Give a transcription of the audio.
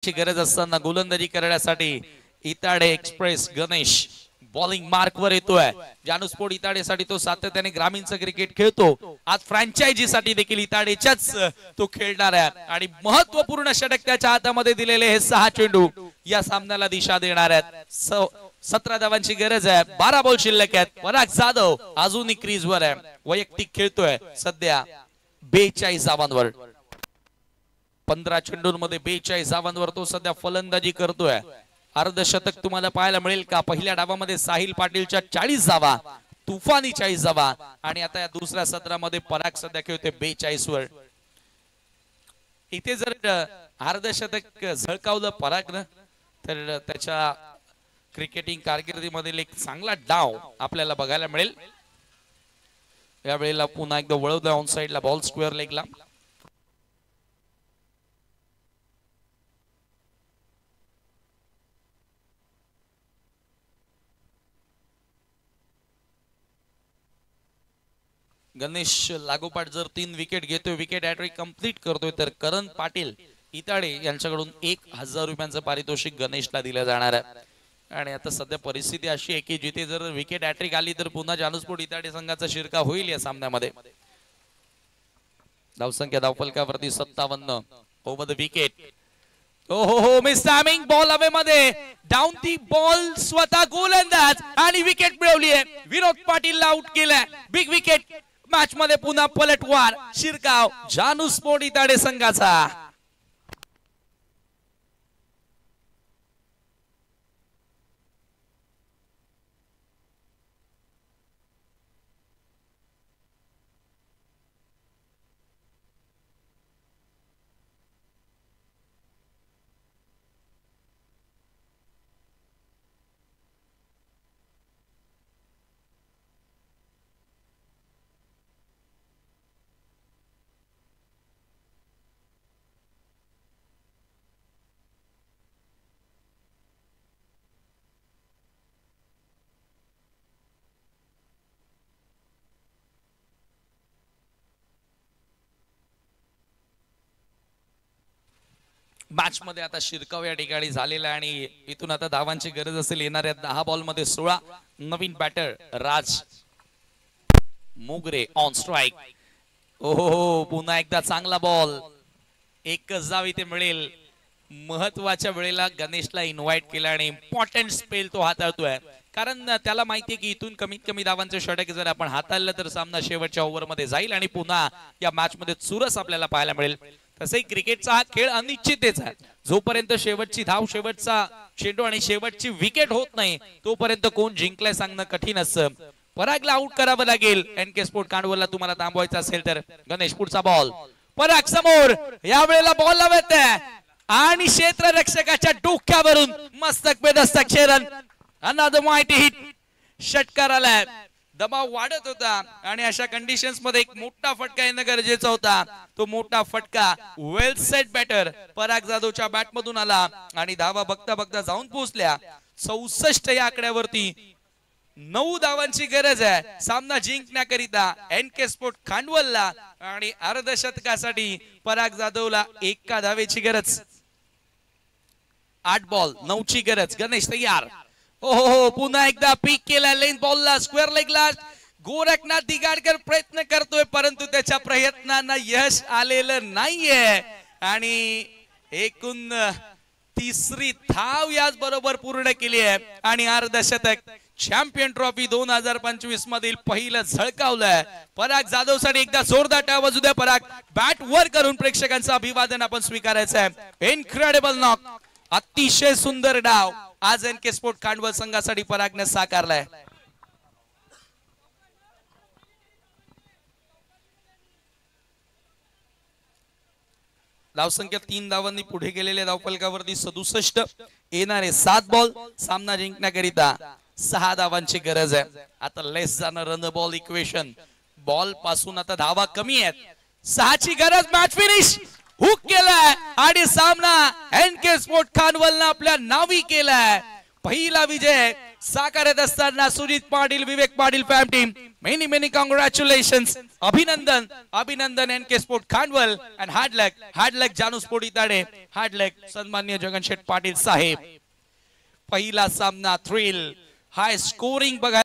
ची गरज असताना गोलंदाजी करण्यासाठी इताडे एक्सप्रेस गणेश बॉलिंग मार्क वर येतोय। जानूस्पोर्ट इताडेसाठी तो सातत्याने ग्रामीणचं क्रिकेट खेळतो। आज फ्रँचायझी साठी देखील इताडेच्याच तो खेळणार आहे आणि महत्त्वपूर्ण षटक त्याच्या हातामध्ये दिलेले हे 6 चेंडू या सामन्याला दिशा देणार आहेत। 17 धावांची गरज आहे, 12 बॉल शिल्लक आहेत। पराग जाधव अजूनही क्रीजवर आहे, वैयक्तिक खेळतोय सध्या 42 धावांवर। 15 चेंडूंमध्ये 42 धावांवर तो सध्या फलंदाजी करतोय। अर्धशतक तुम्हाला पाहायला मिळेल का? पहिल्या डावामध्ये साहिल पाटीलच्या 40 धावा, तुफानी 40 धावा आणि आता या दुसऱ्या सत्रामध्ये पराग सध्या खेळतोय 42 वर। इथे जर अर्धशतक झळकावलं परागनं तर त्याच्या क्रिकेटिंग कारकिर्दीमधील एक चांगला डाव आपल्याला बघायला मिळेल। या वेळेला पुन्हा एकदा वळवलं ऑन साइडला बॉल स्क्वेअर लेगला। गणेश लागोपाठ जर 3 विकेट घेतोय, विकेट हॅट्रिक कंप्लीट करतोय तर करण पाटील इताडे यांच्याकडून 1000 रुपयांचं पारितोषिक गणेशला दिलं जाणार आहे। आणि आता सध्या परिस्थिती अशी आहे की जिथे जर विकेट हॅट्रिक आली तर पुन्हा जानूस्पोर्ट इताडे संघाचा शिरका होईल या सामन्यामध्ये। धावसंख्या धावफलकावरती 57 ओव्हर द विकेट। हो मिस टायमिंग बॉल हवे मध्ये डाऊन दी बॉल स्वतः गोलंदाज आणि विकेट मिळवली आहे। विनोद पाटीलला आउट केलाय। बिग विकेट मॅच मध्ये पुन्हा पलटवार शिरकाव जानूस्पोर्ट इताडे संघाचा। मॅच मध्ये आता शिरकाव या ठिकाणी झालेला आणि इथून आता धावांची गरज असेल। येणाऱ्या 10 बॉल मध्ये 16। नवीन बॅटर राज मोगरे ऑन स्ट्राइक। ओहो पुन्हा एकदा चांगला बॉल, एकच धाव इथे मिळेल। महत्वाच्या वेळेला गणेशला इन्व्हाइट केलं आणि इम्पॉर्टंट स्पेल तो हाताळतोय, कारण त्याला माहितीये की इथून कमीत कमी धावांचं षटक जर आपण हाताळलं तर सामना शेवटच्या ओव्हर मध्ये जाईल आणि पुन्हा या मॅच मध्ये चुरस आपल्याला पाहायला मिळेल। तसंही क्रिकेटचा हा खेळ अनिश्चितच आहे। जोपर्यंत शेवटची धाव, शेवटचा चेंडू आणि शेवटची विकेट होत नाही तोपर्यंत कोण जिंकलाय सांगणं कठीण असतं। परागला आउट करावं लागेल। एनके स्पोर्ट कांडवलला तुम्हाला थांबवायचं असेल तर। गणेश पुढचा बॉल, पराग समोर, या वेळेला बॉल लावत आणि क्षेत्ररक्षकाच्या डोक्यावरून मस्तक पे Dastak Sheeran. Another mighty hit, षटकार आलाय। दबाव वाढत होता आणि अशा कंडिशन्स मध्ये एक मोठा फटका येणं गरजेचा होता। तो मोठा फटका वेल सेट बॅटर पराग जाधवच्या बॅट मधून आला आणि धावा बघता बघता जाऊन पोहोचल्या 64 या आकड्यावरती। 9 धावांची गरज आहे सामना जिंकण्याकरिता एनके स्पोर्ट खांडवलला आणि अर्धशतकासाठी पराग जाधवला 1 धावेची गरज। 8 बॉल 9 ची गरज। गणेश तयार। हो पुन्हा एकदा पीक केला लेन बॉलला, स्क्वेअर लेगला। गोरखनाथ दिगाडकर प्रयत्न करतोय परंतु त्याच्या प्रयत्नांना यश आलेलं नाहीये आणि एकूण 3री धाव याच बरोबर पूर्ण केली आहे आणि अर्धशतक चॅम्पियन ट्रॉफी 2025 मधील पहिलं झळकावलंय। पराग जाधव साठी एकदा जोरदार टाळ वाजू द्या। पराग बॅट वर करून प्रेक्षकांचं अभिवादन आपण स्वीकारायचं आहे। इनक्रेडिबल नॉक, अतिशय सुंदर डाव आज एनके स्पोर्ट खांडवल संघासाठी परागने साकारलाय। धावसंख्या 3 धावांनी पुढे गेलेल्या धावफलकावरती 67। येणारे 7 बॉल सामना जिंकण्याकरिता 6 धावांची गरज आहे। आता लेस जाणार रन बॉल इक्वेशन, बॉल पासून आता धावा कमी आहेत। 6 ची गरज। मॅच फिनिश, हुक केलाय आणि सामना एनके स्पोर्ट खांडवलने आपल्या नावी केलाय। पहिला विजय साकारत असताना Sujit Patil Vivek Patil fam team many many congratulations अभिनंदन अभिनंदन एनके स्पोर्ट खांडवल अँड हार्ड लक जानू स्पोर्ट इताडे हार्ड लक सन्माननीय जगनशेठ पाटील साहेब पहिला सामना थ्रिल हाय स्कोरिंग बघा